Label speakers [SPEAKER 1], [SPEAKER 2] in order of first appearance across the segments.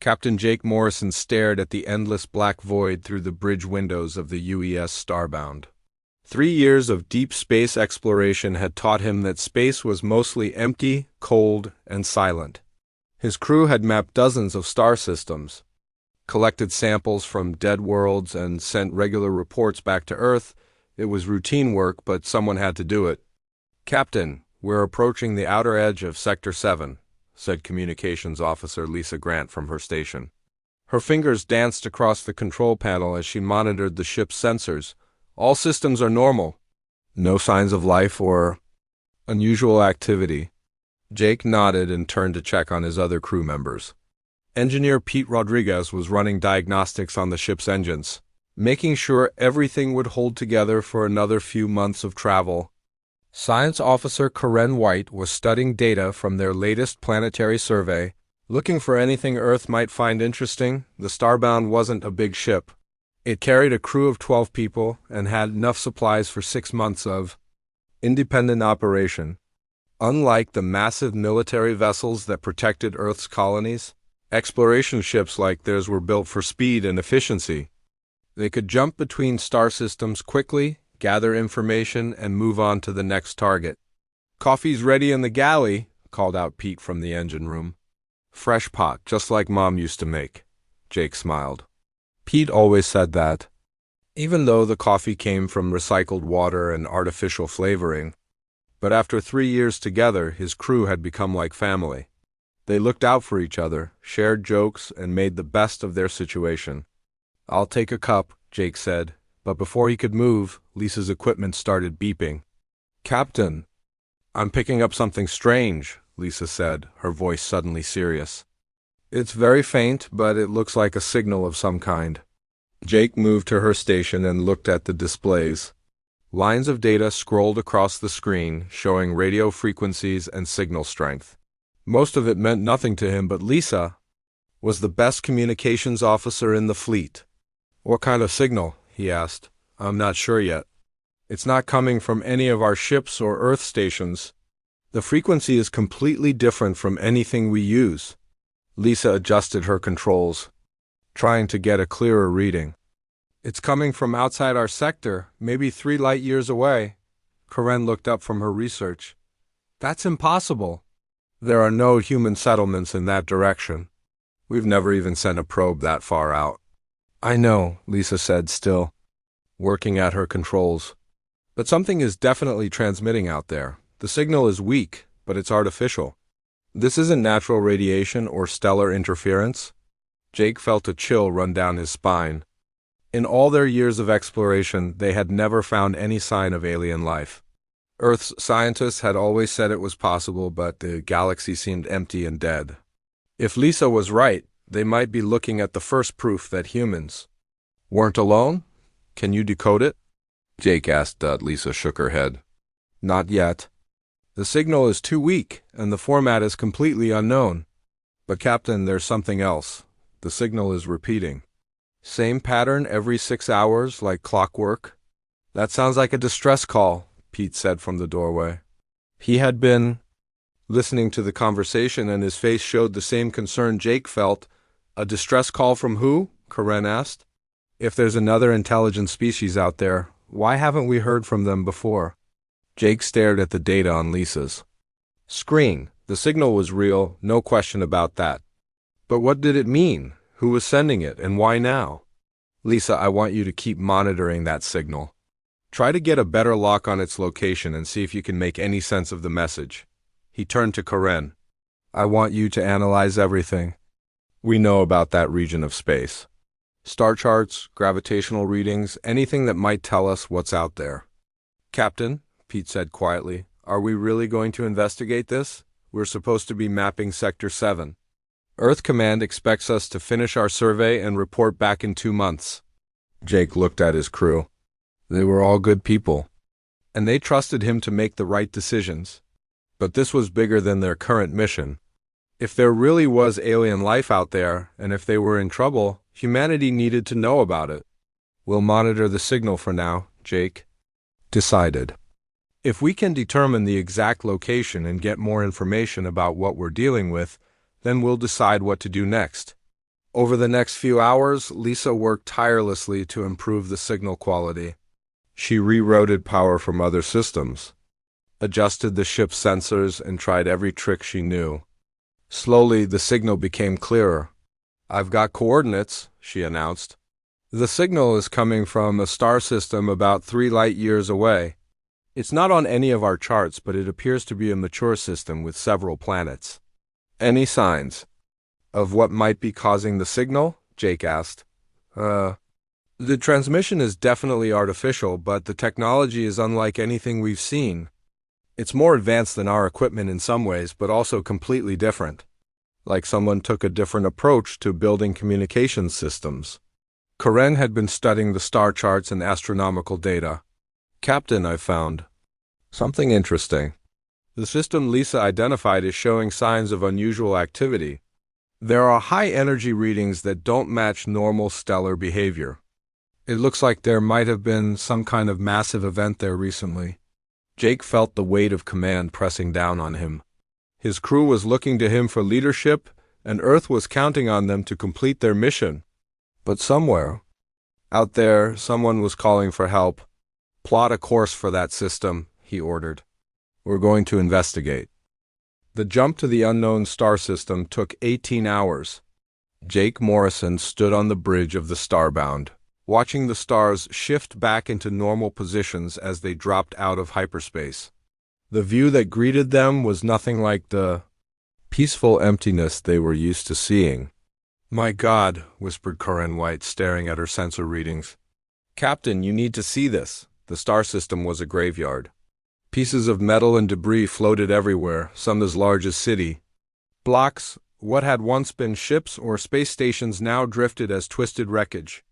[SPEAKER 1] Captain Jake Morrison stared at the endless black void through the bridge windows of the UES Starbound. 3 years of deep space exploration had taught him that space was mostly empty, cold, and silent. His crew had mapped dozens of star systems, collected samples from dead worlds, and sent regular reports back to Earth. It was routine work, but someone had to do it. "Captain, we're approaching the outer edge of Sector 7, said Communications Officer Lisa Grant from her station. Her fingers danced across the control panel as she monitored the ship's sensors. All systems are normal. No signs of life or unusual activity. Jake nodded and turned to check on his other crew members. Engineer Pete Rodriguez was running diagnostics on the ship's engines, making sure everything would hold together for another few months of travel. Science Officer Karen White was studying data from their latest planetary survey, looking for anything Earth might find interesting. The Starbound wasn't a big ship. It carried a crew of 12 people and had enough supplies for 6 months of independent operation. Unlike the massive military vessels that protected Earth's colonies, exploration ships like theirs were built for speed and efficiency. They could jump between star systems quickly, gather information, and move on to the next target. "Coffee's ready in the galley," called out Pete from the engine room. "Fresh pot, just like Mom used to make," Jake smiled. Pete always said that. Even though the coffee came from recycled water and artificial flavoring. But after 3 years together, his crew had become like family. They looked out for each other, shared jokes, and made the best of their situation. "I'll take a cup," Jake said, but before he could move, Lisa's equipment started beeping. "Captain, I'm picking up something strange," Lisa said, her voice suddenly serious. "It's very faint, but it looks like a signal of some kind." Jake moved to her station and looked at the displays. Lines of data scrolled across the screen, showing radio frequencies and signal strength. Most of it meant nothing to him, but Lisa was the best communications officer in the fleet. "What kind of signal?" he asked. "I'm not sure yet. It's not coming from any of our ships or Earth stations. The frequency is completely different from anything we use." Lisa adjusted her controls, trying to get a clearer reading. "It's coming from outside our sector, maybe 3 light years away." Karen looked up from her research. "That's impossible. There are no human settlements in that direction. We've never even sent a probe that far out." "I know," Lisa said, still working at her controls. "But something is definitely transmitting out there. The signal is weak, but it's artificial. This isn't natural radiation or stellar interference." Jake felt a chill run down his spine. In all their years of exploration, they had never found any sign of alien life. Earth's scientists had always said it was possible, but the galaxy seemed empty and dead. If Lisa was right, they might be looking at the first proof that humans weren't alone. "Can you decode it?" Jake asked. Lisa shook her head. "Not yet. The signal is too weak, and the format is completely unknown. But Captain, there's something else. The signal is repeating. Same pattern every 6 hours, like clockwork." "That sounds like a distress call," Pete said from the doorway. He had been listening to the conversation, and his face showed the same concern Jake felt. "A distress call from who?" Karen asked. "If there's another intelligent species out there, why haven't we heard from them before?" Jake stared at the data on Lisa's screen. The signal was real, no question about that. But what did it mean? Who was sending it, and why now? "Lisa, I want you to keep monitoring that signal. Try to get a better lock on its location and see if you can make any sense of the message." He turned to Karen. "I want you to analyze everything we know about that region of space. Star charts, gravitational readings, anything that might tell us what's out there." "Captain," Pete said quietly, "are we really going to investigate this? We're supposed to be mapping Sector 7. Earth Command expects us to finish our survey and report back in 2 months." Jake looked at his crew. They were all good people, and they trusted him to make the right decisions. But this was bigger than their current mission. If there really was alien life out there, and if they were in trouble, humanity needed to know about it. "We'll monitor the signal for now," Jake decided. "If we can determine the exact location and get more information about what we're dealing with, then we'll decide what to do next." Over the next few hours, Lisa worked tirelessly to improve the signal quality. She rerouted power from other systems, adjusted the ship's sensors, and tried every trick she knew. Slowly, the signal became clearer. "I've got coordinates," she announced. "The signal is coming from a star system about 3 light years away. It's not on any of our charts, but it appears to be a mature system with several planets." "Any signs of what might be causing the signal?" Jake asked. The transmission is definitely artificial, but the technology is unlike anything we've seen. It's more advanced than our equipment in some ways, but also completely different. Like someone took a different approach to building communications systems." Karen had been studying the star charts and astronomical data. "Captain, I've found something interesting. The system Lisa identified is showing signs of unusual activity. There are high-energy readings that don't match normal stellar behavior. It looks like there might have been some kind of massive event there recently." Jake felt the weight of command pressing down on him. His crew was looking to him for leadership, and Earth was counting on them to complete their mission. But somewhere out there, someone was calling for help. "Plot a course for that system," he ordered. "We're going to investigate." The jump to the unknown star system took 18 hours. Jake Morrison stood on the bridge of the Starbound, watching the stars shift back into normal positions as they dropped out of hyperspace. The view that greeted them was nothing like the peaceful emptiness they were used to seeing. "My God," whispered Corinne White, staring at her sensor readings. "Captain, you need to see this." The star system was a graveyard. Pieces of metal and debris floated everywhere, some as large as city blocks. What had once been ships or space stations now drifted as twisted wreckage.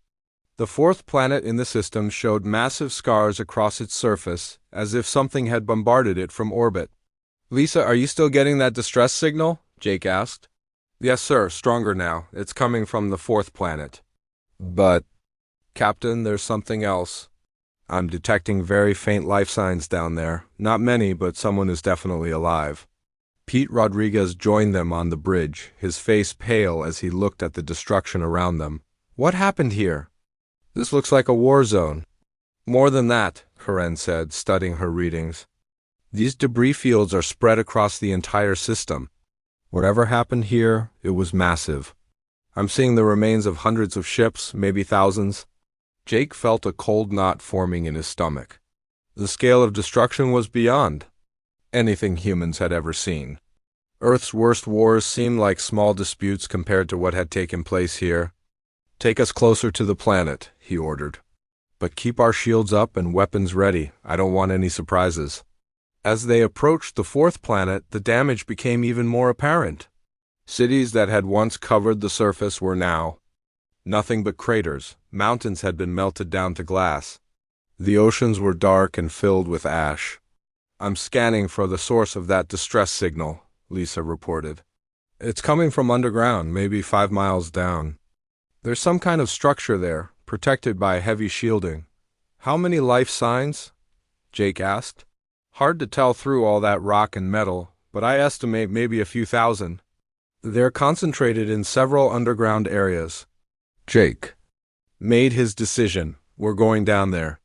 [SPEAKER 1] The fourth planet in the system showed massive scars across its surface, as if something had bombarded it from orbit. "Lisa, are you still getting that distress signal?" Jake asked. "Yes, sir, stronger now. It's coming from the fourth planet." "But, Captain, there's something else. I'm detecting very faint life signs down there. Not many, but someone is definitely alive." Pete Rodriguez joined them on the bridge, his face pale as he looked at the destruction around them. "What happened here? This looks like a war zone." "More than that," Karen said, studying her readings. "These debris fields are spread across the entire system. Whatever happened here, it was massive. I'm seeing the remains of hundreds of ships, maybe thousands." Jake felt a cold knot forming in his stomach. The scale of destruction was beyond anything humans had ever seen. Earth's worst wars seemed like small disputes compared to what had taken place here. "Take us closer to the planet," he ordered. "But keep our shields up and weapons ready. I don't want any surprises." As they approached the fourth planet, the damage became even more apparent. Cities that had once covered the surface were now nothing but craters. Mountains had been melted down to glass. The oceans were dark and filled with ash. "I'm scanning for the source of that distress signal," Lisa reported. "It's coming from underground, maybe 5 miles down. There's some kind of structure there, protected by heavy shielding." "How many life signs?" Jake asked. "Hard to tell through all that rock and metal, but I estimate maybe a few thousand. They're concentrated in several underground areas." Jake made his decision. "We're going down there.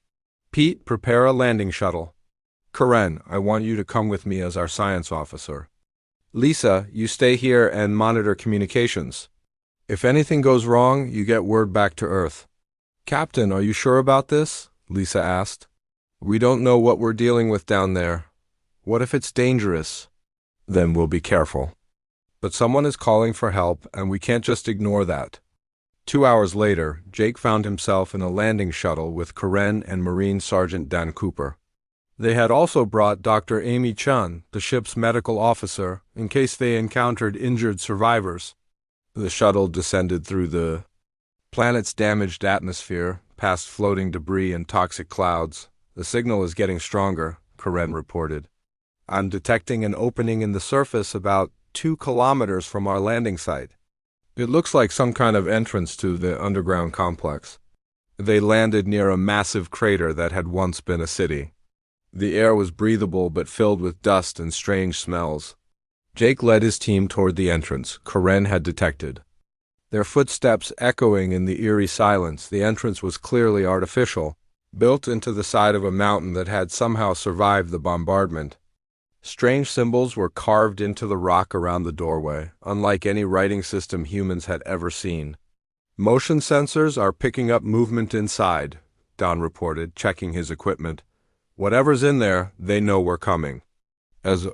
[SPEAKER 1] Pete, prepare a landing shuttle. Karen, I want you to come with me as our science officer. Lisa, you stay here and monitor communications. If anything goes wrong, you get word back to Earth." "Captain, are you sure about this?" Lisa asked. "We don't know what we're dealing with down there. What if it's dangerous?" "Then we'll be careful. But someone is calling for help, and we can't just ignore that." 2 hours later, Jake found himself in a landing shuttle with Karen and Marine Sergeant Dan Cooper. They had also brought Dr. Amy Chun, the ship's medical officer, in case they encountered injured survivors. The shuttle descended through the planet's damaged atmosphere, past floating debris and toxic clouds. "The signal is getting stronger," Karen reported. "I'm detecting an opening in the surface about 2 kilometers from our landing site. It looks like some kind of entrance to the underground complex." They landed near a massive crater that had once been a city. The air was breathable but filled with dust and strange smells. Jake led his team toward the entrance Karen had detected. their footsteps echoing in the eerie silence. The entrance was clearly artificial, built into the side of a mountain that had somehow survived the bombardment. Strange symbols were carved into the rock around the doorway, unlike any writing system humans had ever seen. "Motion sensors are picking up movement inside," Don reported, checking his equipment. "Whatever's in there, they know we're coming." As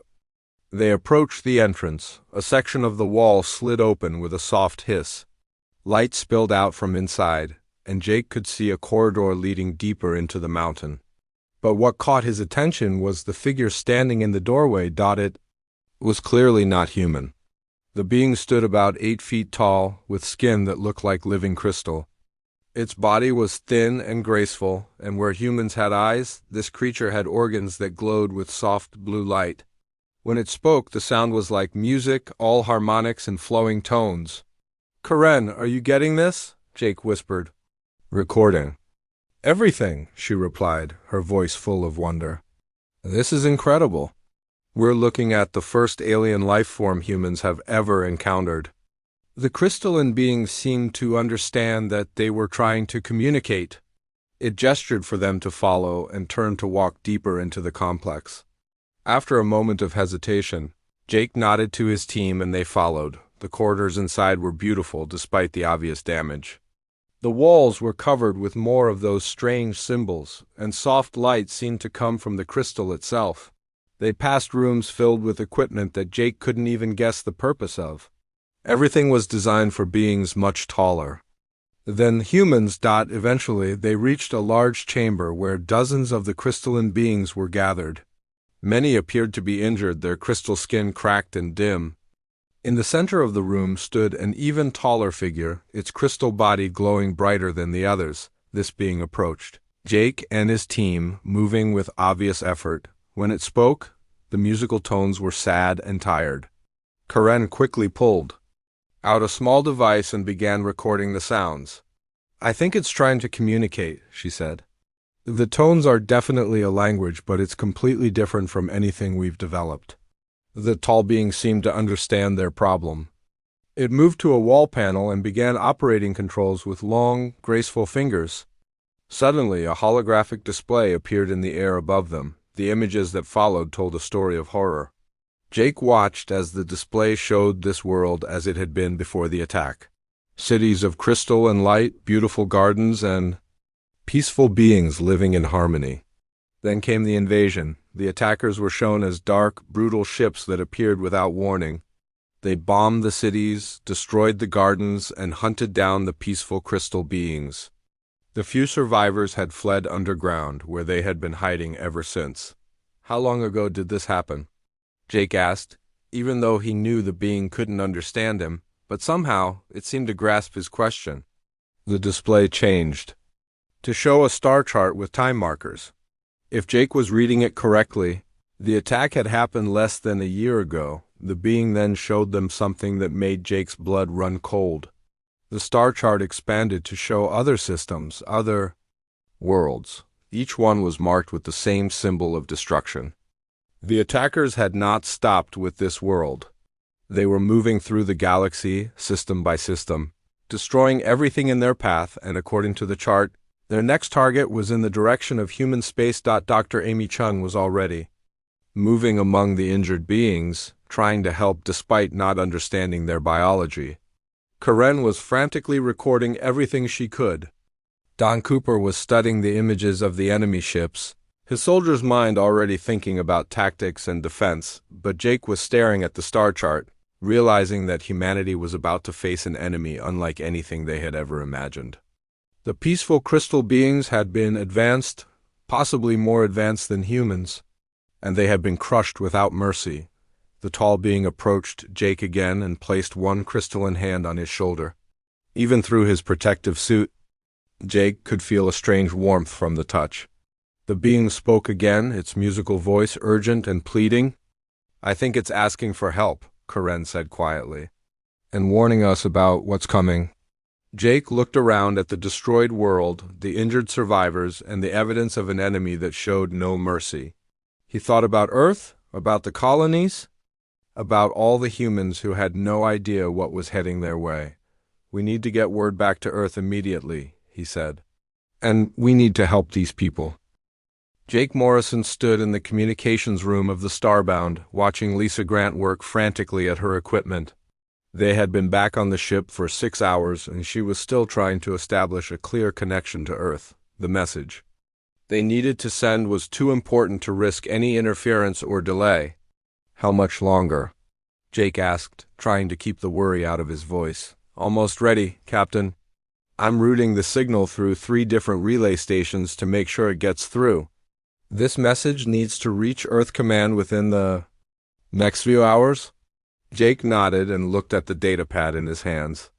[SPEAKER 1] they approached the entrance, a section of the wall slid open with a soft hiss. Light spilled out from inside, and Jake could see a corridor leading deeper into the mountain. But what caught his attention was the figure standing in the doorway. It was clearly not human. The being stood about 8 feet tall, with skin that looked like living crystal. Its body was thin and graceful, and where humans had eyes, this creature had organs that glowed with soft blue light. When it spoke, the sound was like music, all harmonics and flowing tones. "Karen, are you getting this?" Jake whispered. "Recording." "Everything," she replied, her voice full of wonder. "This is incredible. We're looking at the first alien life form humans have ever encountered." The crystalline being seemed to understand that they were trying to communicate. It gestured for them to follow and turned to walk deeper into the complex. After a moment of hesitation, Jake nodded to his team and they followed. The corridors inside were beautiful despite the obvious damage. The walls were covered with more of those strange symbols, and soft light seemed to come from the crystal itself. They passed rooms filled with equipment that Jake couldn't even guess the purpose of. Everything was designed for beings much taller than humans. Eventually, they reached a large chamber where dozens of the crystalline beings were gathered. Many appeared to be injured, their crystal skin cracked and dim. In the center of the room stood an even taller figure, its crystal body glowing brighter than the others. This being approached Jake and his team, moving with obvious effort. When it spoke, the musical tones were sad and tired. Karen quickly pulled out a small device and began recording the sounds. "I think it's trying to communicate," she said. "The tones are definitely a language, but it's completely different from anything we've developed." The tall being seemed to understand their problem. It moved to a wall panel and began operating controls with long, graceful fingers. Suddenly, a holographic display appeared in the air above them. The images that followed told a story of horror. Jake watched as the display showed this world as it had been before the attack. Cities of crystal and light, beautiful gardens, and peaceful beings living in harmony. Then came the invasion. The attackers were shown as dark, brutal ships that appeared without warning. They bombed the cities, destroyed the gardens, and hunted down the peaceful crystal beings. The few survivors had fled underground, where they had been hiding ever since. "How long ago did this happen?" Jake asked, even though he knew the being couldn't understand him, but somehow it seemed to grasp his question. The display changed to show a star chart with time markers. If Jake was reading it correctly, the attack had happened less than a year ago. The being then showed them something that made Jake's blood run cold. The star chart expanded to show other systems, other worlds. Each one was marked with the same symbol of destruction. The attackers had not stopped with this world. They were moving through the galaxy, system by system, destroying everything in their path, and according to the chart, their next target was in the direction of human space. Dr. Amy Chung was already moving among the injured beings, trying to help despite not understanding their biology. Karen was frantically recording everything she could. Don Cooper was studying the images of the enemy ships, his soldier's mind already thinking about tactics and defense, but Jake was staring at the star chart, realizing that humanity was about to face an enemy unlike anything they had ever imagined. The peaceful crystal beings had been advanced, possibly more advanced than humans, and they had been crushed without mercy. The tall being approached Jake again and placed one crystalline hand on his shoulder. Even through his protective suit, Jake could feel a strange warmth from the touch. The being spoke again, its musical voice urgent and pleading. "I think it's asking for help," Karen said quietly, "and warning us about what's coming." Jake looked around at the destroyed world, the injured survivors, and the evidence of an enemy that showed no mercy. He thought about Earth, about the colonies, about all the humans who had no idea what was heading their way. We need to get word back to Earth immediately, he said. And we need to help these people. Jake Morrison stood in the communications room of the Starbound, watching Lisa Grant work frantically at her equipment. They had been back on the ship for 6 hours, and she was still trying to establish a clear connection to Earth. The message they needed to send was too important to risk any interference or delay. How much longer? Jake asked, trying to keep the worry out of his voice. Almost ready, Captain. I'm routing the signal through 3 different relay stations to make sure it gets through. This message needs to reach Earth Command within the next few hours? Jake nodded and looked at the datapad in his hands.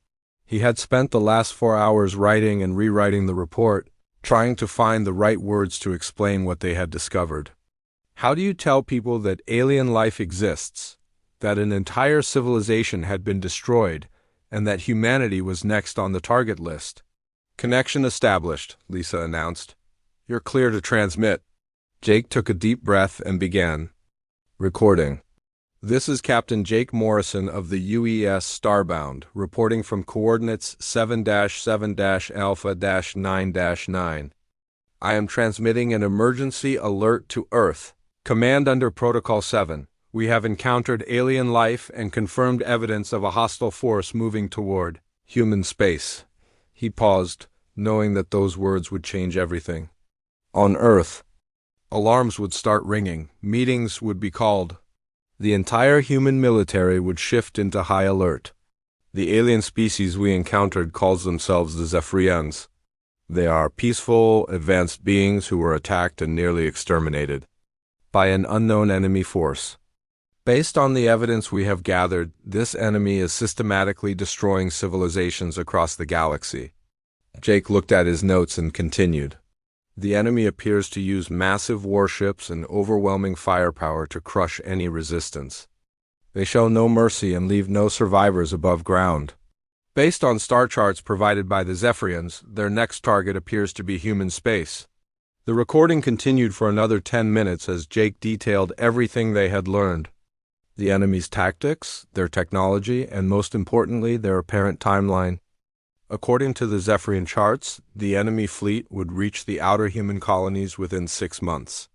[SPEAKER 1] He had spent the last 4 hours writing and rewriting the report, trying to find the right words to explain what they had discovered. How do you tell people that alien life exists, that an entire civilization had been destroyed, and that humanity was next on the target list? Connection established, Lisa announced. You're clear to transmit. Jake took a deep breath and began. Recording. This is Captain Jake Morrison of the UES Starbound, reporting from coordinates 7-7-Alpha-9-9. I am transmitting an emergency alert to Earth. Command under Protocol 7. We have encountered alien life and confirmed evidence of a hostile force moving toward human space. He paused, knowing that those words would change everything. On Earth, alarms would start ringing, meetings would be called. The entire human military would shift into high alert. The alien species we encountered calls themselves the Zephyrians. They are peaceful, advanced beings who were attacked and nearly exterminated by an unknown enemy force. Based on the evidence we have gathered, this enemy is systematically destroying civilizations across the galaxy. Jake looked at his notes and continued. The enemy appears to use massive warships and overwhelming firepower to crush any resistance. They show no mercy and leave no survivors above ground. Based on star charts provided by the Zephyrians, their next target appears to be human space. The recording continued for another 10 minutes as Jake detailed everything they had learned. The enemy's tactics, their technology, and most importantly, their apparent timeline. According to the Zephyrian charts, the enemy fleet would reach the outer human colonies within 6 months.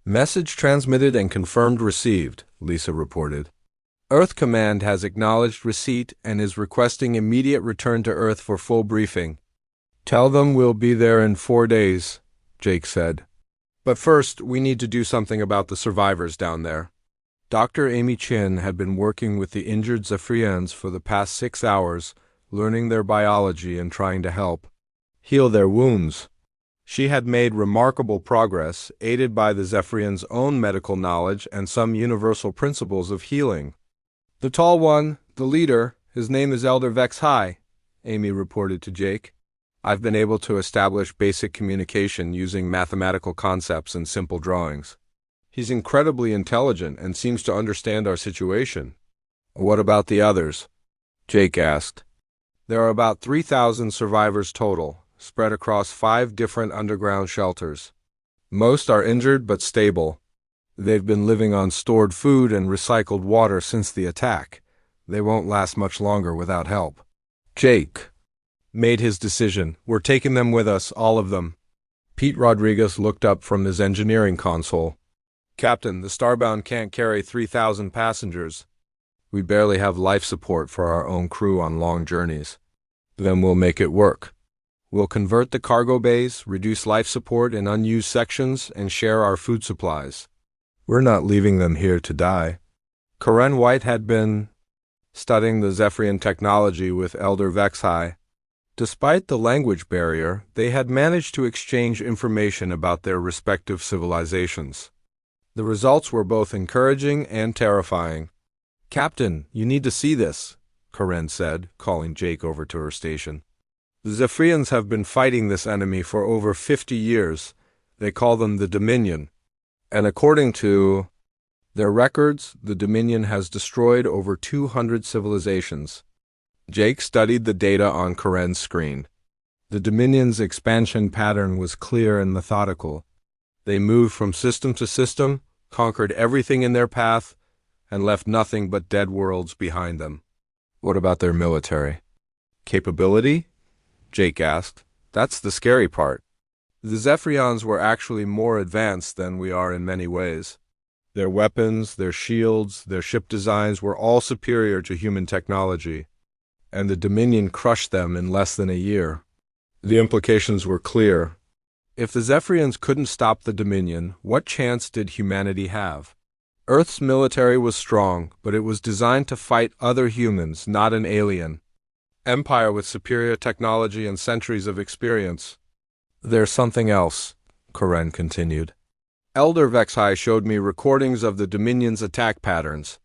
[SPEAKER 1] Message transmitted and confirmed received, Lisa reported. Earth Command has acknowledged receipt and is requesting immediate return to Earth for full briefing. Tell them we'll be there in 4 days, Jake said. But first, we need to do something about the survivors down there. Dr. Amy Chin had been working with the injured Zephyrians for the past 6 hours, learning their biology and trying to help heal their wounds. She had made remarkable progress, aided by the Zephyrians' own medical knowledge and some universal principles of healing. The tall one, the leader, his name is Elder Vex High, Amy reported to Jake. I've been able to establish basic communication using mathematical concepts and simple drawings. He's incredibly intelligent and seems to understand our situation. What about the others? Jake asked. There are about 3,000 survivors total, spread across 5 different underground shelters. Most are injured but stable. They've been living on stored food and recycled water since the attack. They won't last much longer without help. Jake made his decision. We're taking them with us, all of them. Pete Rodriguez looked up from his engineering console. Captain, the Starbound can't carry 3,000 passengers. We barely have life support for our own crew on long journeys. Then we'll make it work. We'll convert the cargo bays, reduce life support in unused sections, and share our food supplies. We're not leaving them here to die. Karen White had been studying the Zephyrian technology with Elder Vex High. Despite the language barrier, they had managed to exchange information about their respective civilizations. The results were both encouraging and terrifying. Captain, you need to see this, Karen said, calling Jake over to her station. The Zephyrians have been fighting this enemy for over 50 years. They call them the Dominion. And according to their records, the Dominion has destroyed over 200 civilizations. Jake studied the data on Karen's screen. The Dominion's expansion pattern was clear and methodical. They moved from system to system, conquered everything in their path, and left nothing but dead worlds behind them. What about their military? Capability? Jake asked. That's the scary part. The Zephyrians were actually more advanced than we are in many ways. Their weapons, their shields, their ship designs were all superior to human technology, and the Dominion crushed them in less than a year. The implications were clear. If the Zephyrians couldn't stop the Dominion, what chance did humanity have? Earth's military was strong, but it was designed to fight other humans, not an alien empire with superior technology and centuries of experience. There's something else, Karen continued. Elder Vexai showed me recordings of the Dominion's attack patterns.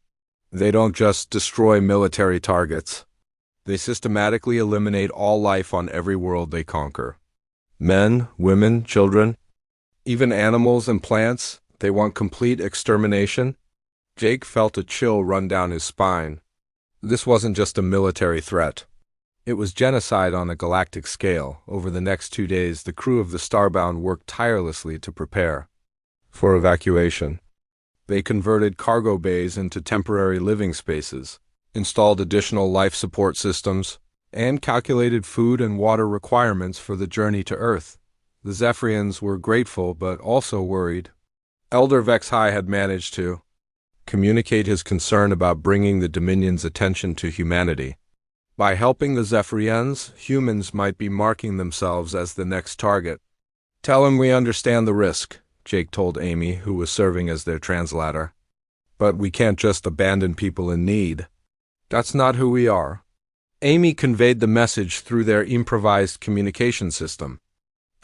[SPEAKER 1] They don't just destroy military targets. They systematically eliminate all life on every world they conquer. Men, women, children, even animals and plants, they want complete extermination. Jake felt a chill run down his spine. This wasn't just a military threat. It was genocide on a galactic scale. Over the next 2 days, the crew of the Starbound worked tirelessly to prepare for evacuation. They converted cargo bays into temporary living spaces, installed additional life support systems, and calculated food and water requirements for the journey to Earth. The Zephyrians were grateful but also worried. Elder Vexai had managed to communicate his concern about bringing the Dominion's attention to humanity. By helping the Zephyrians, humans might be marking themselves as the next target. Tell him we understand the risk, Jake told Amy, who was serving as their translator. But we can't just abandon people in need. That's not who we are. Amy conveyed the message through their improvised communication system.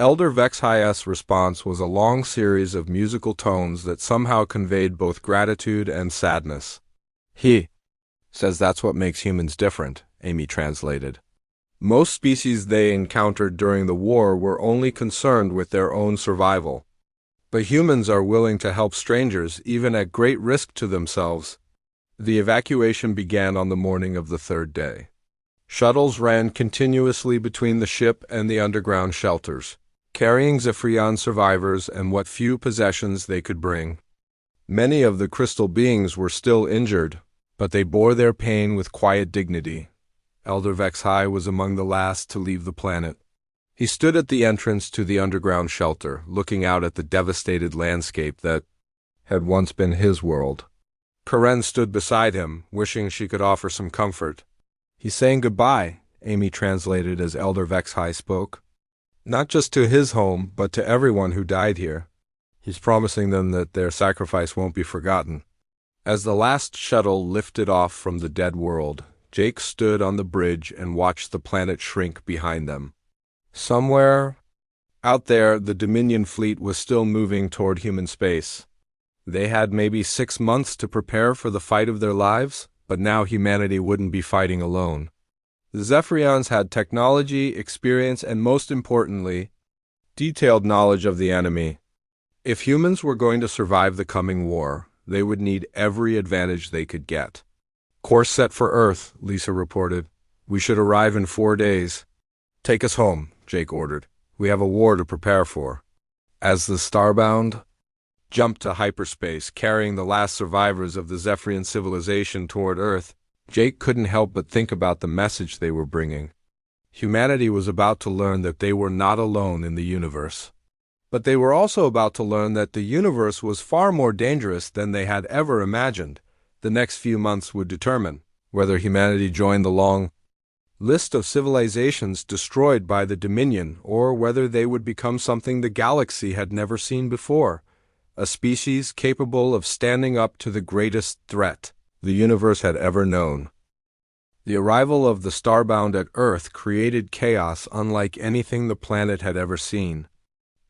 [SPEAKER 1] Elder Vexai's response was a long series of musical tones that somehow conveyed both gratitude and sadness. He says that's what makes humans different, Amy translated. Most species they encountered during the war were only concerned with their own survival. But humans are willing to help strangers, even at great risk to themselves. The evacuation began on the morning of the 3rd day. Shuttles ran continuously between the ship and the underground shelters, carrying Zephyrian survivors and what few possessions they could bring. Many of the crystal beings were still injured, but they bore their pain with quiet dignity. Elder Vexai was among the last to leave the planet. He stood at the entrance to the underground shelter, looking out at the devastated landscape that had once been his world. Karen stood beside him, wishing she could offer some comfort. He's saying goodbye, Amy translated as Elder Vexai spoke. Not just to his home, but to everyone who died here. He's promising them that their sacrifice won't be forgotten. As the last shuttle lifted off from the dead world, Jake stood on the bridge and watched the planet shrink behind them. Somewhere out there, the Dominion fleet was still moving toward human space. They had maybe 6 months to prepare for the fight of their lives, but now humanity wouldn't be fighting alone. The Zephyrians had technology, experience, and most importantly, detailed knowledge of the enemy. If humans were going to survive the coming war, they would need every advantage they could get. Course set for Earth, Lisa reported. We should arrive in 4 days. Take us home, Jake ordered. We have a war to prepare for. As the Starbound jumped to hyperspace, carrying the last survivors of the Zephyrian civilization toward Earth, Jake couldn't help but think about the message they were bringing. Humanity was about to learn that they were not alone in the universe. But they were also about to learn that the universe was far more dangerous than they had ever imagined. The next few months would determine whether humanity joined the long list of civilizations destroyed by the Dominion, or whether they would become something the galaxy had never seen before, a species capable of standing up to the greatest threat the universe had ever known. The arrival of the Starbound at Earth created chaos unlike anything the planet had ever seen.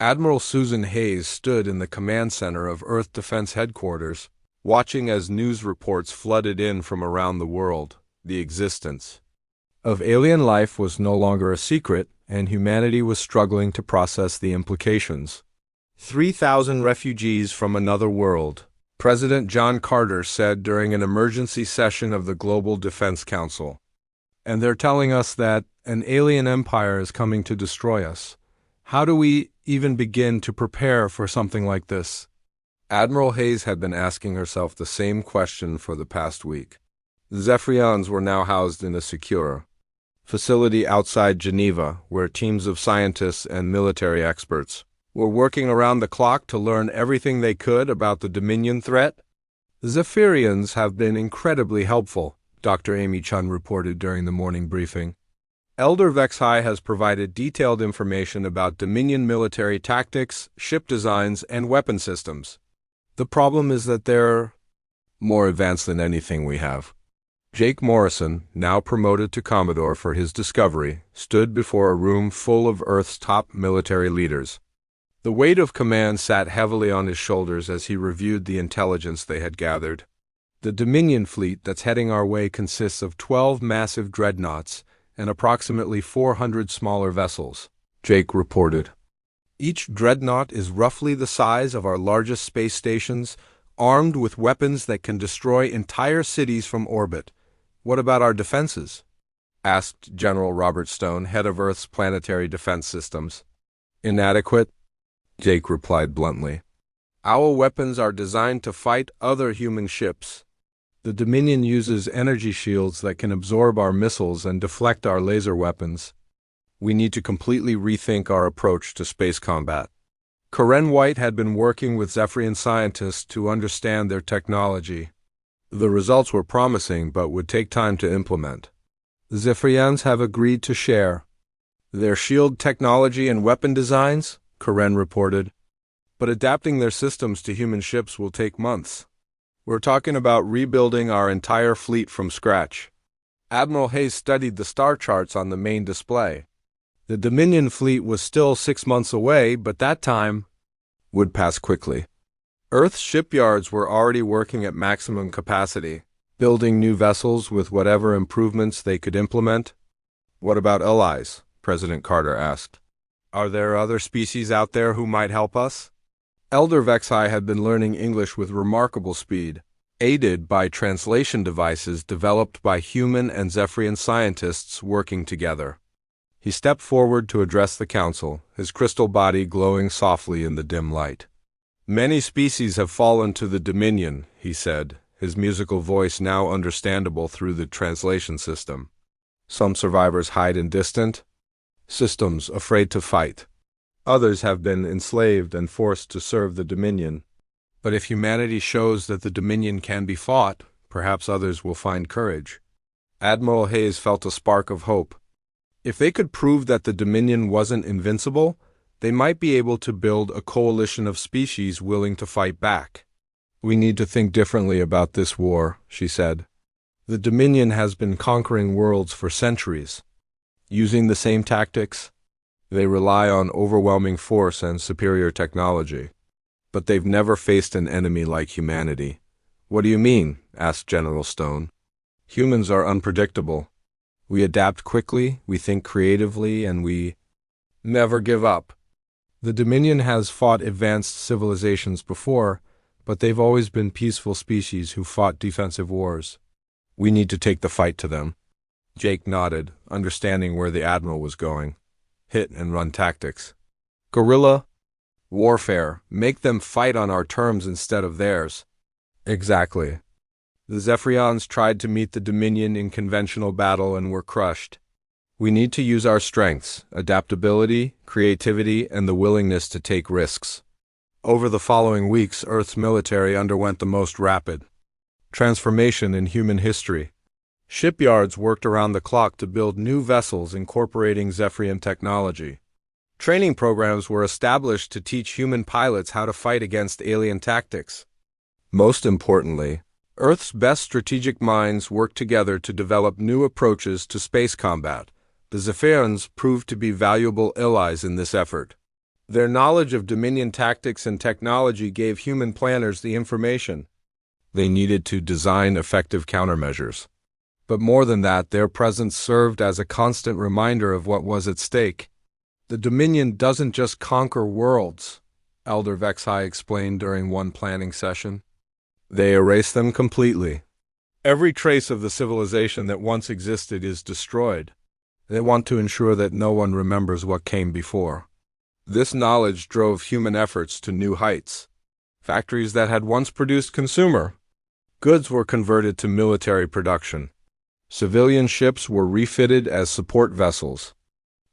[SPEAKER 1] Admiral Susan Hayes stood in the command center of Earth Defense Headquarters, watching as news reports flooded in from around the world. The existence of alien life was no longer a secret, and humanity was struggling to process the implications. 3,000 refugees from another world, President John Carter said during an emergency session of the Global Defense Council. And they're telling us that an alien empire is coming to destroy us. How do we even begin to prepare for something like this? Admiral Hayes had been asking herself the same question for the past week. The Zephyrians were now housed in a secure facility outside Geneva, where teams of scientists and military experts were working around the clock to learn everything they could about the Dominion threat. The Zephyrians have been incredibly helpful, Dr. Amy Chun reported during the morning briefing. Elder Vexhai has provided detailed information about Dominion military tactics, ship designs, and weapon systems. The problem is that they're more advanced than anything we have. Jake Morrison, now promoted to Commodore for his discovery, stood before a room full of Earth's top military leaders. The weight of command sat heavily on his shoulders as he reviewed the intelligence they had gathered. The Dominion fleet that's heading our way consists of 12 massive dreadnoughts and approximately 400 smaller vessels, Jake reported. Each dreadnought is roughly the size of our largest space stations, armed with weapons that can destroy entire cities from orbit. What about our defenses? Asked General Robert Stone, head of Earth's planetary defense systems. Inadequate, Jake replied bluntly. Our weapons are designed to fight other human ships. The Dominion uses energy shields that can absorb our missiles and deflect our laser weapons. We need to completely rethink our approach to space combat. Karen White had been working with Zephyrian scientists to understand their technology. The results were promising but would take time to implement. The Zephyrians have agreed to share their shield technology and weapon designs, Karen reported, but adapting their systems to human ships will take months. We're talking about rebuilding our entire fleet from scratch. Admiral Hayes studied the star charts on the main display. The Dominion fleet was still 6 months away, but that time would pass quickly. Earth's shipyards were already working at maximum capacity, building new vessels with whatever improvements they could implement. What about allies? President Carter asked. Are there other species out there who might help us? Elder Vexhai had been learning English with remarkable speed, aided by translation devices developed by human and Zephyrian scientists working together. He stepped forward to address the council, his crystal body glowing softly in the dim light. Many species have fallen to the Dominion, he said, his musical voice now understandable through the translation system. Some survivors hide in distant systems, afraid to fight. Others have been enslaved and forced to serve the Dominion. But if humanity shows that the Dominion can be fought, perhaps others will find courage. Admiral Hayes felt a spark of hope. If they could prove that the Dominion wasn't invincible, they might be able to build a coalition of species willing to fight back. We need to think differently about this war, she said. The Dominion has been conquering worlds for centuries. Using the same tactics, they rely on overwhelming force and superior technology. But they've never faced an enemy like humanity. What do you mean? Asked General Stone. Humans are unpredictable. We adapt quickly, we think creatively, and we never give up. The Dominion has fought advanced civilizations before, but they've always been peaceful species who fought defensive wars. We need to take the fight to them. Jake nodded, understanding where the Admiral was going. Hit and run tactics. Guerrilla warfare. Make them fight on our terms instead of theirs. Exactly. The Zephyrians tried to meet the Dominion in conventional battle and were crushed. We need to use our strengths, adaptability, creativity, and the willingness to take risks. Over the following weeks, Earth's military underwent the most rapid transformation in human history. Shipyards worked around the clock to build new vessels incorporating Zephyrian technology. Training programs were established to teach human pilots how to fight against alien tactics. Most importantly, Earth's best strategic minds worked together to develop new approaches to space combat. The Zephyrians proved to be valuable allies in this effort. Their knowledge of Dominion tactics and technology gave human planners the information they needed to design effective countermeasures. But more than that, their presence served as a constant reminder of what was at stake. The Dominion doesn't just conquer worlds, Elder Vexhai explained during one planning session. They erase them completely. Every trace of the civilization that once existed is destroyed. They want to ensure that no one remembers what came before. This knowledge drove human efforts to new heights. Factories that had once produced consumer goods were converted to military production. Civilian ships were refitted as support vessels.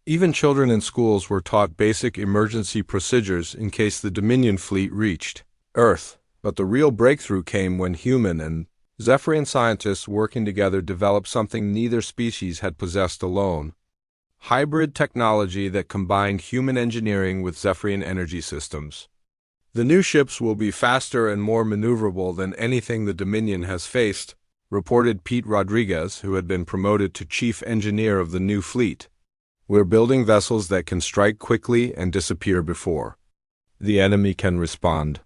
[SPEAKER 1] Even children in schools were taught basic emergency procedures in case the Dominion fleet reached Earth. But the real breakthrough came when human and Zephyrian scientists working together developed something neither species had possessed alone: hybrid technology that combined human engineering with Zephyrian energy systems. The new ships will be faster and more maneuverable than anything the Dominion has faced, reported Pete Rodriguez, who had been promoted to chief engineer of the new fleet. We're building vessels that can strike quickly and disappear before the enemy can respond.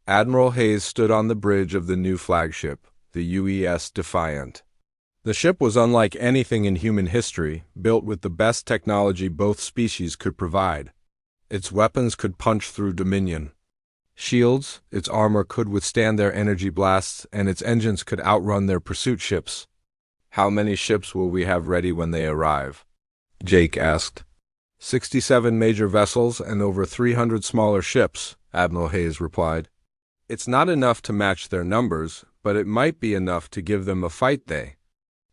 [SPEAKER 1] Admiral Hayes stood on the bridge of the new flagship, the UES Defiant. The ship was unlike anything in human history, built with the best technology both species could provide. Its weapons could punch through Dominion shields, its armor could withstand their energy blasts, and its engines could outrun their pursuit ships. "How many ships will we have ready when they arrive?" Jake asked. 67 major vessels and over 300 smaller ships, Admiral Hayes replied. "It's not enough to match their numbers, but it might be enough to give them a fight they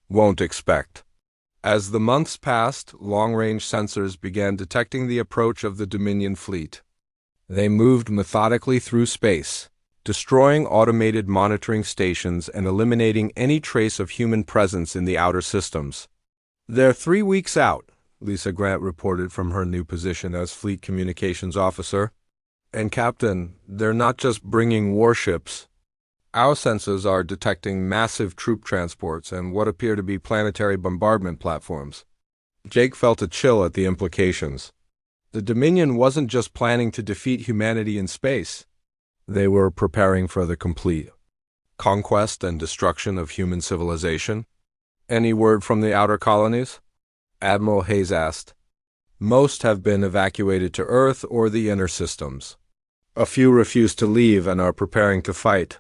[SPEAKER 1] won't expect." As the months passed, long-range sensors began detecting the approach of the Dominion fleet. They moved methodically through space, destroying automated monitoring stations and eliminating any trace of human presence in the outer systems. "They're 3 weeks out," Lisa Grant reported from her new position as Fleet Communications Officer. "And Captain, they're not just bringing warships. Our sensors are detecting massive troop transports and what appear to be planetary bombardment platforms." Jake felt a chill at the implications. The Dominion wasn't just planning to defeat humanity in space. They were preparing for the complete conquest and destruction of human civilization. "Any word from the outer colonies?" Admiral Hayes asked. "Most have been evacuated to Earth or the inner systems. A few refuse to leave and are preparing to fight.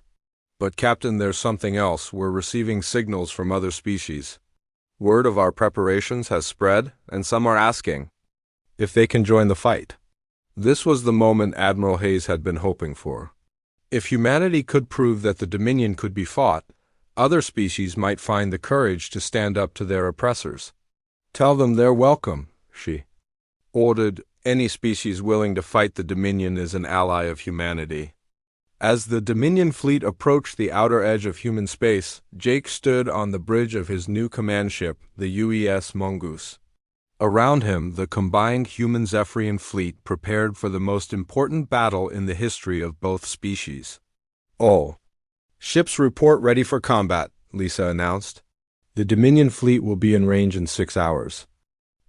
[SPEAKER 1] But Captain, there's something else. We're receiving signals from other species. Word of our preparations has spread, and some are asking if they can join the fight." This was the moment Admiral Hayes had been hoping for. If humanity could prove that the Dominion could be fought, other species might find the courage to stand up to their oppressors. "Tell them they're welcome," she ordered. "Any species willing to fight the Dominion is an ally of humanity." As the Dominion fleet approached the outer edge of human space, Jake stood on the bridge of his new command ship, the UES Mongoose. Around him, the combined human Zephyrian fleet prepared for the most important battle in the history of both species. "All ships report ready for combat," Lisa announced. "The Dominion fleet will be in range in 6 hours."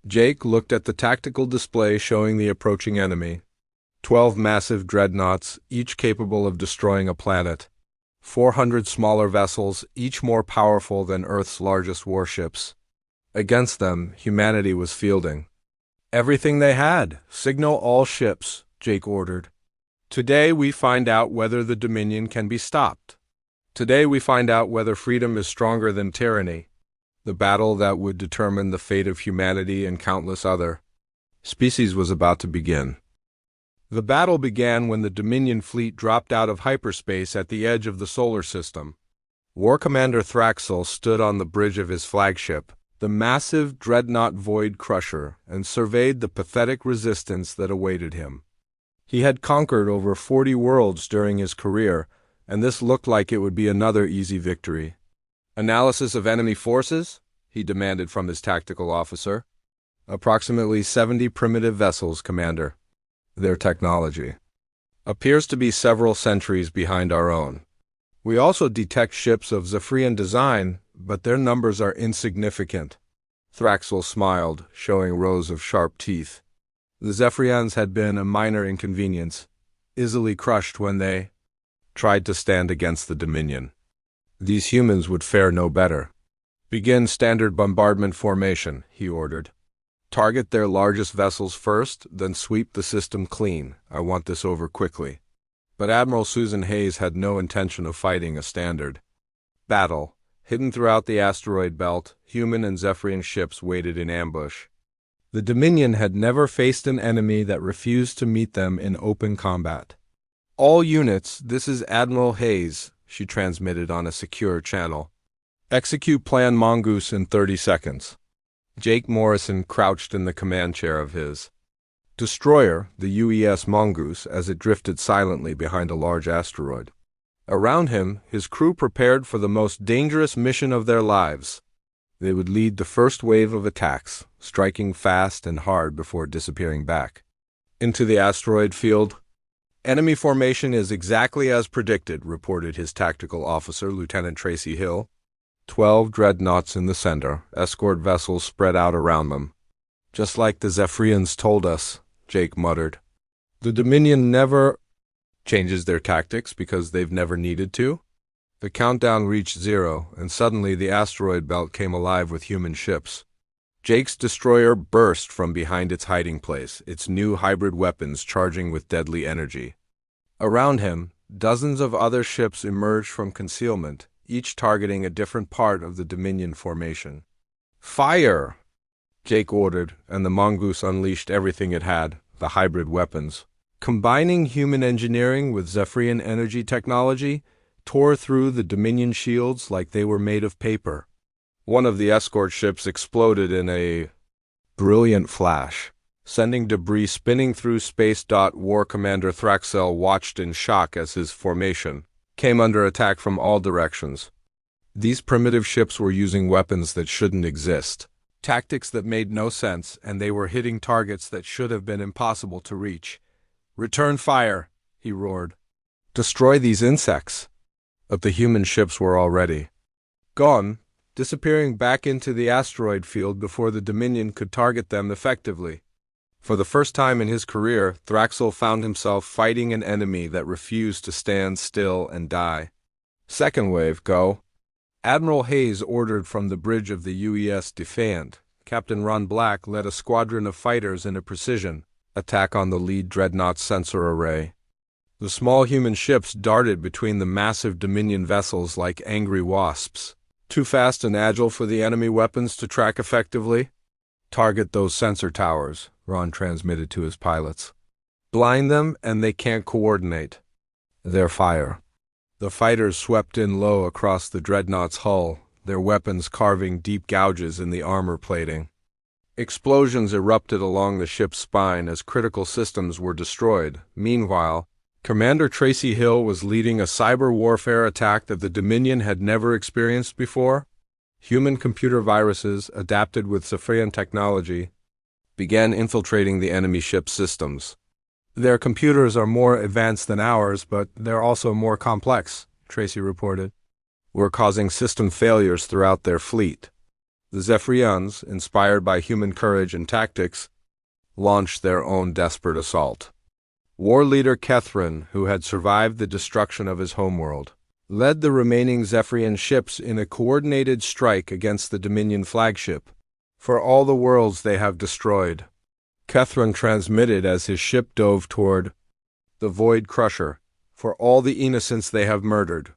[SPEAKER 1] Jake looked at the tactical display showing the approaching enemy. 12 massive dreadnoughts, each capable of destroying a planet. 400 smaller vessels, each more powerful than Earth's largest warships. Against them, humanity was fielding everything they had. "Signal all ships," Jake ordered. "Today we find out whether the Dominion can be stopped. Today we find out whether freedom is stronger than tyranny. The battle that would determine the fate of humanity and countless other species was about to begin." The battle began when the Dominion fleet dropped out of hyperspace at the edge of the solar system. War Commander Thraxel stood on the bridge of his flagship, the massive dreadnought Void Crusher, and surveyed the pathetic resistance that awaited him. He had conquered over 40 worlds during his career, and this looked like it would be another easy victory. "Analysis of enemy forces?" he demanded from his tactical officer. "Approximately 70 primitive vessels, Commander. Their technology appears to be several centuries behind our own. We also detect ships of Zephyrian design, but their numbers are insignificant." Thraxel smiled, showing rows of sharp teeth. The Zephyrians had been a minor inconvenience, easily crushed when they tried to stand against the Dominion. These humans would fare no better. "Begin standard bombardment formation," he ordered. "Target their largest vessels first, then sweep the system clean. I want this over quickly." But Admiral Susan Hayes had no intention of fighting a standard battle. Hidden throughout the asteroid belt, human and Zephyrian ships waited in ambush. The Dominion had never faced an enemy that refused to meet them in open combat. "All units, this is Admiral Hayes," she transmitted on a secure channel. Execute Plan Mongoose in 30 seconds. Jake Morrison crouched in the command chair of his destroyer, the UES Mongoose, as it drifted silently behind a large asteroid. Around him, his crew prepared for the most dangerous mission of their lives. They would lead the first wave of attacks, striking fast and hard before disappearing back into the asteroid field. Enemy formation is exactly as predicted, reported his tactical officer, Lieutenant Tracy Hill. 12 dreadnoughts in the center, escort vessels spread out around them. Just like the Zephyrians told us, Jake muttered. The Dominion never changes their tactics because they've never needed to. The countdown reached 0, and suddenly the asteroid belt came alive with human ships. Jake's destroyer burst from behind its hiding place, its new hybrid weapons charging with deadly energy. Around him, dozens of other ships emerged from concealment, each targeting a different part of the Dominion formation. Fire! Jake ordered, and the Mongoose unleashed everything it had, the hybrid weapons. Combining human engineering with Zephyrian energy technology, tore through the Dominion shields like they were made of paper. One of the escort ships exploded in a brilliant flash, sending debris spinning through space. War Commander Thraxel watched in shock as his formation came under attack from all directions. These primitive ships were using weapons that shouldn't exist, tactics that made no sense, and they were hitting targets that should have been impossible to reach. Return fire, he roared. Destroy these insects. But the human ships were already gone, disappearing back into the asteroid field before the Dominion could target them effectively. For the first time in his career, Thraxel found himself fighting an enemy that refused to stand still and die. Second wave, go. Admiral Hayes ordered from the bridge of the UES Defiant. Captain Ron Black led a squadron of fighters in a precision attack on the lead dreadnought sensor array. The small human ships darted between the massive Dominion vessels like angry wasps, too fast and agile for the enemy weapons to track effectively. Target those sensor towers, Ron transmitted to his pilots. Blind them and they can't coordinate. Their fire. The fighters swept in low across the dreadnought's hull, their weapons carving deep gouges in the armor plating. Explosions erupted along the ship's spine as critical systems were destroyed. Meanwhile, Commander Tracy Hill was leading a cyber warfare attack that the Dominion had never experienced before. Human computer viruses, adapted with Zephyrian technology, began infiltrating the enemy ship's systems. Their computers are more advanced than ours, but they're also more complex, Tracy reported. We're causing system failures throughout their fleet. The Zephyrians, inspired by human courage and tactics, launched their own desperate assault. War leader Kethrin, who had survived the destruction of his homeworld, led the remaining Zephyrian ships in a coordinated strike against the Dominion flagship. For all the worlds they have destroyed, Kethrin transmitted as his ship dove toward the Void Crusher. For all the innocents they have murdered.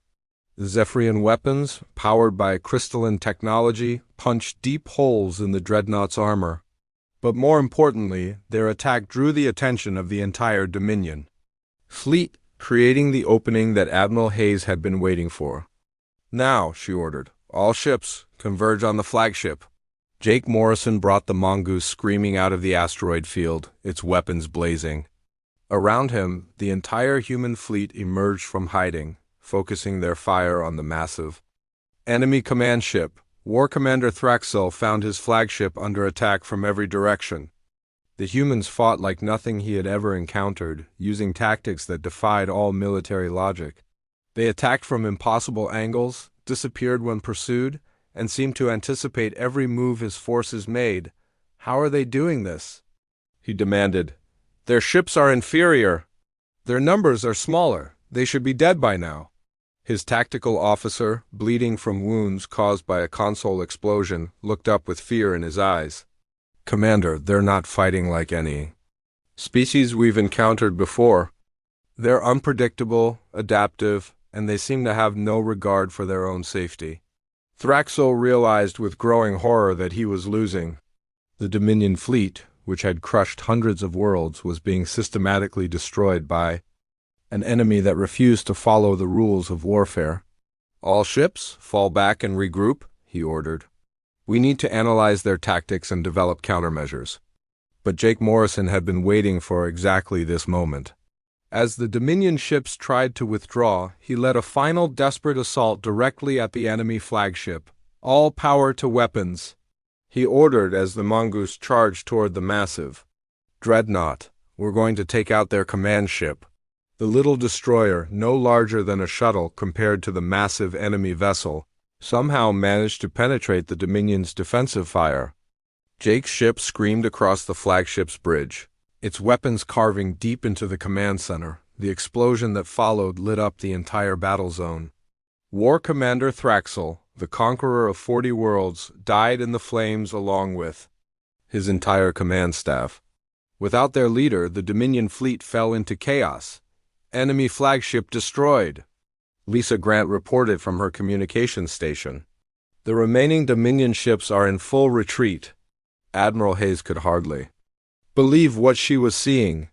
[SPEAKER 1] The Zephyrian weapons, powered by crystalline technology, punched deep holes in the dreadnought's armor. But more importantly, their attack drew the attention of the entire Dominion fleet, creating the opening that Admiral Hayes had been waiting for. Now, she ordered, all ships converge on the flagship. Jake Morrison brought the Mongoose screaming out of the asteroid field, its weapons blazing. Around him, the entire human fleet emerged from hiding, focusing their fire on the massive enemy command ship. War Commander Thraxel found his flagship under attack from every direction. The humans fought like nothing he had ever encountered, using tactics that defied all military logic. They attacked from impossible angles, disappeared when pursued, and seemed to anticipate every move his forces made. How are they doing this? He demanded. Their ships are inferior. Their numbers are smaller. They should be dead by now. His tactical officer, bleeding from wounds caused by a console explosion, looked up with fear in his eyes. Commander, they're not fighting like any species we've encountered before. They're unpredictable, adaptive, and they seem to have no regard for their own safety. Thraxel realized with growing horror that he was losing. The Dominion fleet, which had crushed hundreds of worlds, was being systematically destroyed by an enemy that refused to follow the rules of warfare. All ships, fall back and regroup, he ordered. We need to analyze their tactics and develop countermeasures. But Jake Morrison had been waiting for exactly this moment. As the Dominion ships tried to withdraw, he led a final desperate assault directly at the enemy flagship. All power to weapons, he ordered as the mongoose charged toward the massive dreadnought. We're going to take out their command ship. The little destroyer, no larger than a shuttle compared to the massive enemy vessel, somehow managed to penetrate the Dominion's defensive fire. Jake's ship screamed across the flagship's bridge, its weapons carving deep into the command center. The explosion that followed lit up the entire battle zone. War Commander Thraxel, the conqueror of 40 worlds, died in the flames along with his entire command staff. Without their leader, the Dominion fleet fell into chaos. Enemy flagship destroyed, Lisa Grant reported from her communications station. The remaining Dominion ships are in full retreat. Admiral Hayes could hardly believe what she was seeing.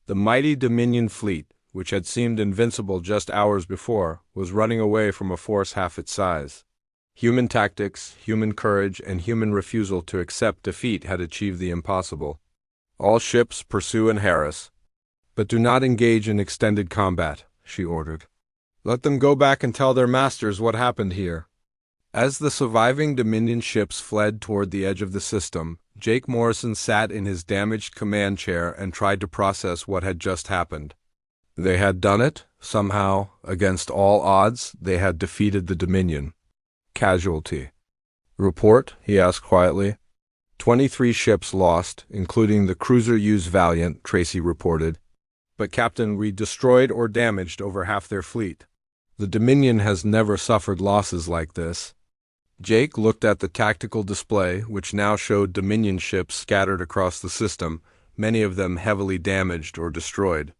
[SPEAKER 1] The mighty Dominion fleet, which had seemed invincible just hours before, was running away from a force half its size. Human tactics, human courage, and human refusal to accept defeat had achieved the impossible. All ships pursue and harass, but do not engage in extended combat, she ordered. Let them go back and tell their masters what happened here. As the surviving Dominion ships fled toward the edge of the system, Jake Morrison sat in his damaged command chair and tried to process what had just happened. They had done it, somehow, against all odds, they had defeated the Dominion. Casualty. Report, he asked quietly. 23 ships lost, including the cruiser used Valiant, Tracy reported. But Captain, we destroyed or damaged over half their fleet. The Dominion has never suffered losses like this. Jake looked at the tactical display, which now showed Dominion ships scattered across the system, many of them heavily damaged or destroyed.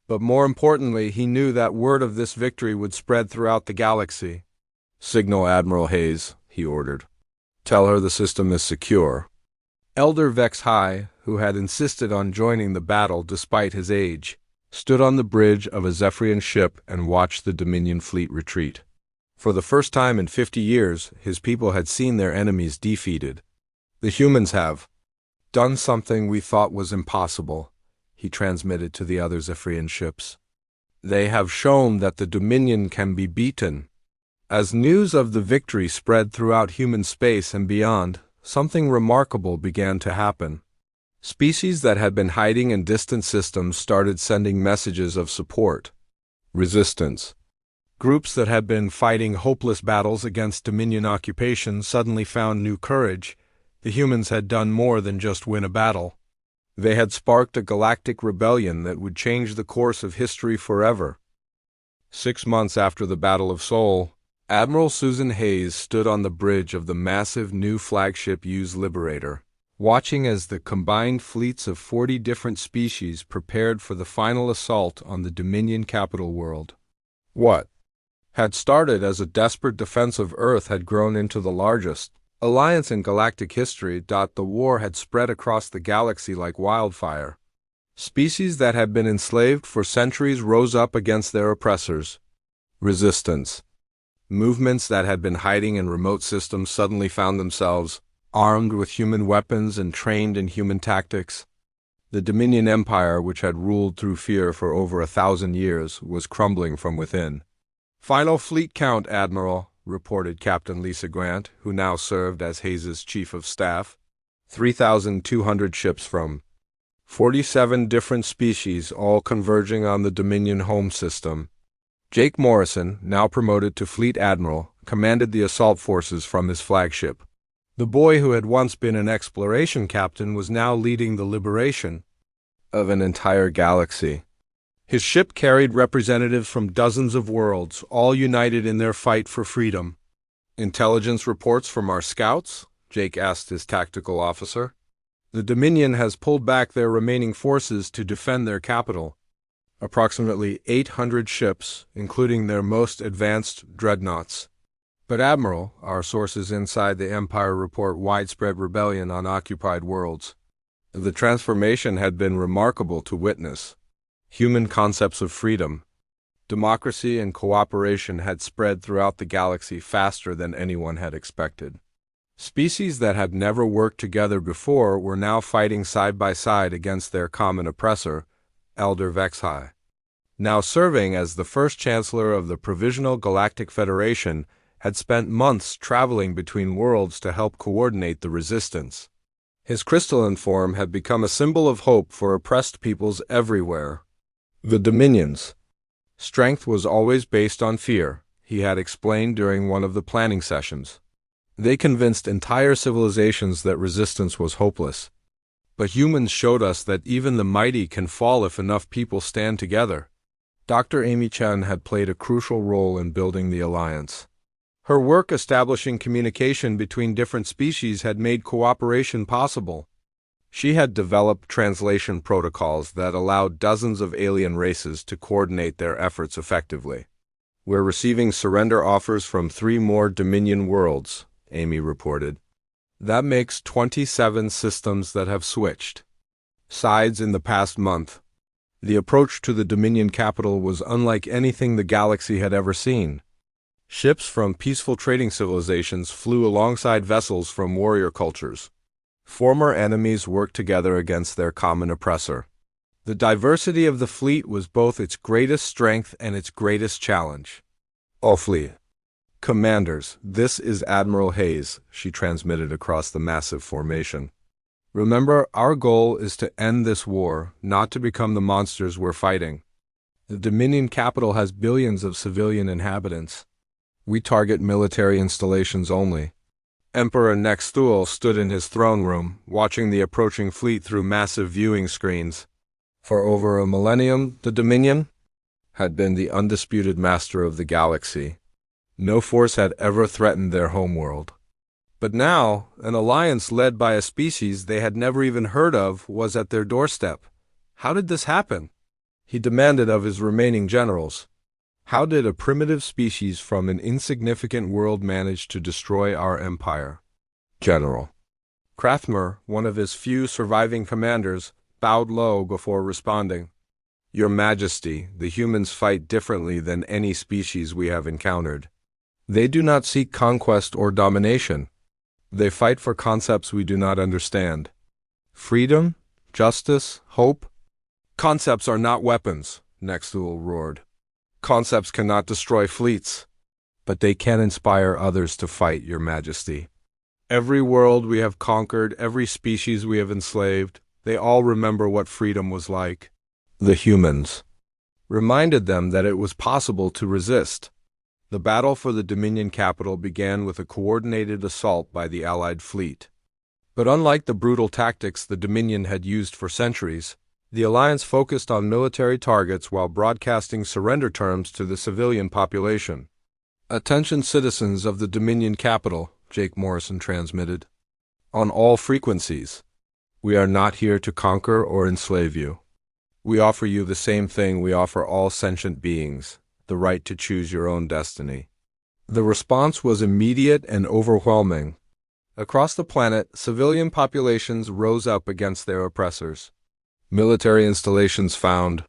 [SPEAKER 1] But more importantly, he knew that word of this victory would spread throughout the galaxy. Signal Admiral Hayes, he ordered. Tell her the system is secure. Elder Vex High, who had insisted on joining the battle despite his age, stood on the bridge of a Zephyrian ship and watched the Dominion fleet retreat. For the first time in 50 years, his people had seen their enemies defeated. The humans have done something we thought was impossible, he transmitted to the other Zephyrian ships. They have shown that the Dominion can be beaten. As news of the victory spread throughout human space and beyond, something remarkable began to happen. Species that had been hiding in distant systems started sending messages of support. Resistance. Groups that had been fighting hopeless battles against Dominion occupation suddenly found new courage. The humans had done more than just win a battle. They had sparked a galactic rebellion that would change the course of history forever. 6 months after the Battle of Seoul, Admiral Susan Hayes stood on the bridge of the massive new flagship USS Liberator, watching as the combined fleets of 40 different species prepared for the final assault on the Dominion capital world. What had started as a desperate defense of Earth had grown into the largest alliance in galactic history. The war had spread across the galaxy like wildfire. Species that had been enslaved for centuries rose up against their oppressors. Resistance. Movements that had been hiding in remote systems suddenly found themselves armed with human weapons and trained in human tactics. The Dominion Empire, which had ruled through fear for over 1,000 years, was crumbling from within. Final fleet count, Admiral, reported Captain Lisa Grant, who now served as Hayes's chief of staff. 3,200 ships from 47 different species, all converging on the Dominion home system. Jake Morrison, now promoted to Fleet Admiral, commanded the assault forces from his flagship. The boy who had once been an exploration captain was now leading the liberation of an entire galaxy. His ship carried representatives from dozens of worlds, all united in their fight for freedom. Intelligence reports from our scouts? Jake asked his tactical officer. The Dominion has pulled back their remaining forces to defend their capital. Approximately 800 ships, including their most advanced dreadnoughts. But Admiral, our sources inside the Empire report widespread rebellion on occupied worlds. The transformation had been remarkable to witness. Human concepts of freedom, Democracy and cooperation had spread throughout the galaxy faster than anyone had expected. Species that had never worked together before were now fighting side by side against their common oppressor, Elder Vexhi. Now serving as the first Chancellor of the Provisional Galactic Federation, had spent months traveling between worlds to help coordinate the resistance. His crystalline form had become a symbol of hope for oppressed peoples everywhere. The Dominions. Strength was always based on fear, he had explained during one of the planning sessions. They convinced entire civilizations that resistance was hopeless. But humans showed us that even the mighty can fall if enough people stand together. Dr. Amy Chen had played a crucial role in building the alliance. Her work establishing communication between different species had made cooperation possible. She had developed translation protocols that allowed dozens of alien races to coordinate their efforts effectively. We're receiving surrender offers from 3 more Dominion worlds, Amy reported. That makes 27 systems that have switched sides in the past month. The approach to the Dominion capital was unlike anything the galaxy had ever seen. Ships from peaceful trading civilizations flew alongside vessels from warrior cultures. Former enemies worked together against their common oppressor. The diversity of the fleet was both its greatest strength and its greatest challenge. Fleet. Commanders, this is Admiral Hayes, she transmitted across the massive formation. Remember, our goal is to end this war, not to become the monsters we're fighting. The Dominion capital has billions of civilian inhabitants. We target military installations only. Emperor Nexthul stood in his throne room, watching the approaching fleet through massive viewing screens. For over a millennium, the Dominion had been the undisputed master of the galaxy. No force had ever threatened their homeworld. But now, an alliance led by a species they had never even heard of was at their doorstep. How did this happen? He demanded of his remaining generals. How did a primitive species from an insignificant world manage to destroy our empire? General Krathmer, one of his few surviving commanders, bowed low before responding. Your Majesty, the humans fight differently than any species we have encountered. They do not seek conquest or domination. They fight for concepts we do not understand. Freedom, justice, hope. Concepts are not weapons, Nexthul roared. Concepts cannot destroy fleets, but they can inspire others to fight, Your Majesty. Every world we have conquered, every species we have enslaved, they all remember what freedom was like. The humans reminded them that it was possible to resist. The battle for the Dominion capital began with a coordinated assault by the Allied fleet. But unlike the brutal tactics the Dominion had used for centuries, the Alliance focused on military targets while broadcasting surrender terms to the civilian population. Attention citizens of the Dominion capital, Jake Morrison transmitted. On all frequencies. We are not here to conquer or enslave you. We offer you the same thing we offer all sentient beings, the right to choose your own destiny. The response was immediate and overwhelming. Across the planet, civilian populations rose up against their oppressors. Military installations found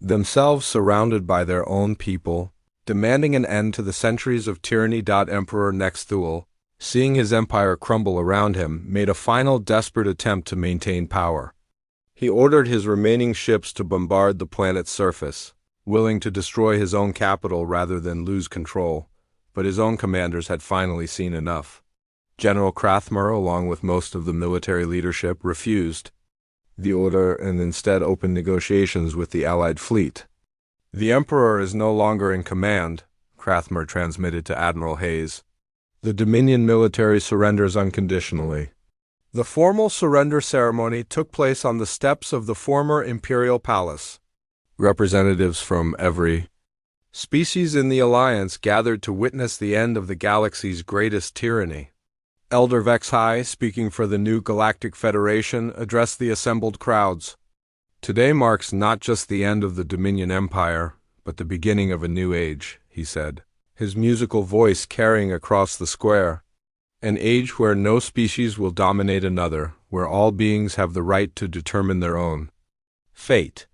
[SPEAKER 1] themselves surrounded by their own people, demanding an end to the centuries of tyranny. Emperor Nexthul, seeing his empire crumble around him, made a final desperate attempt to maintain power. He ordered his remaining ships to bombard the planet's surface, willing to destroy his own capital rather than lose control, but his own commanders had finally seen enough. General Krathmer, along with most of the military leadership, refused the order and instead opened negotiations with the Allied fleet. The Emperor is no longer in command, Krathmer transmitted to Admiral Hayes. The Dominion military surrenders unconditionally. The formal surrender ceremony took place on the steps of the former Imperial Palace. Representatives from every species in the Alliance gathered to witness the end of the galaxy's greatest tyranny. Elder Vexhi, speaking for the new Galactic Federation, addressed the assembled crowds. Today marks not just the end of the Dominion Empire, but the beginning of a new age, he said, his musical voice carrying across the square. An age where no species will dominate another, where all beings have the right to determine their own fate.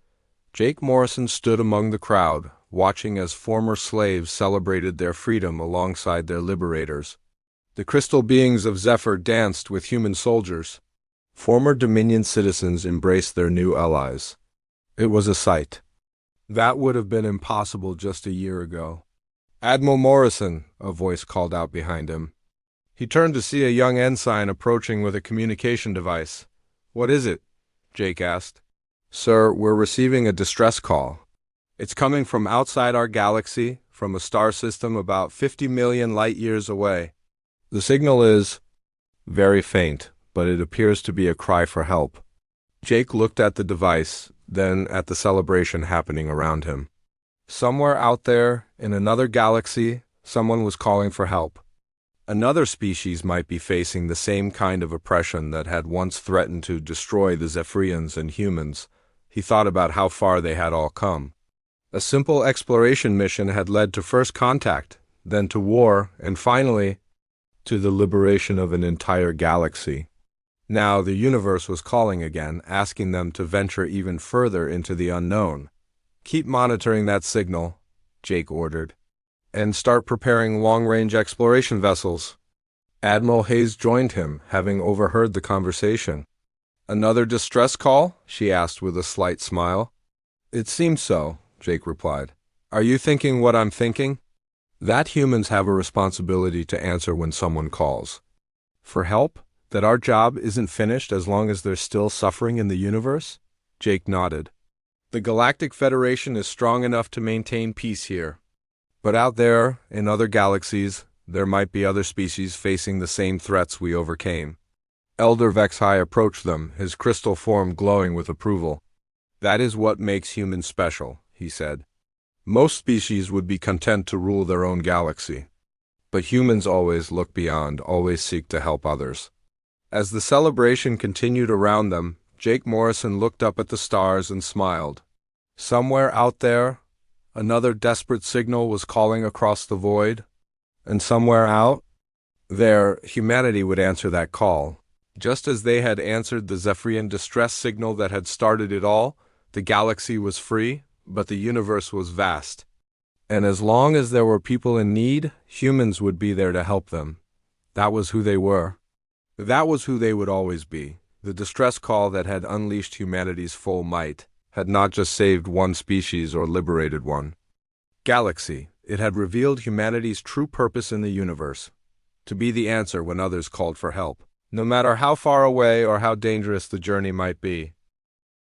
[SPEAKER 1] Jake Morrison stood among the crowd, watching as former slaves celebrated their freedom alongside their liberators. The crystal beings of Zephyr danced with human soldiers. Former Dominion citizens embraced their new allies. It was a sight that would have been impossible just a year ago. "Admiral Morrison," a voice called out behind him. He turned to see a young ensign approaching with a communication device. "What is it?" Jake asked. "Sir, we're receiving a distress call. It's coming from outside our galaxy, from a star system about 50 million light-years away. The signal is very faint, but it appears to be a cry for help." Jake looked at the device, then at the celebration happening around him. Somewhere out there, in another galaxy, someone was calling for help. Another species might be facing the same kind of oppression that had once threatened to destroy the Zephyrians and humans. He thought about how far they had all come. A simple exploration mission had led to first contact, then to war, and finally, to the liberation of an entire galaxy. Now the universe was calling again, asking them to venture even further into the unknown. "Keep monitoring that signal," Jake ordered, "and start preparing long-range exploration vessels." Admiral Hayes joined him, having overheard the conversation. "Another distress call?" she asked with a slight smile. "It seems so," Jake replied. "Are you thinking what I'm thinking? That humans have a responsibility to answer when someone calls. For help? That our job isn't finished as long as there's still suffering in the universe?" Jake nodded. "The Galactic Federation is strong enough to maintain peace here. But out there, in other galaxies, there might be other species facing the same threats we overcame." Elder Vexhai approached them, his crystal form glowing with approval. "That is what makes humans special," he said. "Most species would be content to rule their own galaxy. But humans always look beyond, always seek to help others." As the celebration continued around them, Jake Morrison looked up at the stars and smiled. Somewhere out there, another desperate signal was calling across the void. And somewhere out there, humanity would answer that call. Just as they had answered the Zephyrian distress signal that had started it all, the galaxy was free, but the universe was vast. And as long as there were people in need, humans would be there to help them. That was who they were. That was who they would always be. The distress call that had unleashed humanity's full might had not just saved one species or liberated one galaxy. It had revealed humanity's true purpose in the universe, to be the answer when others called for help, no matter how far away or how dangerous the journey might be.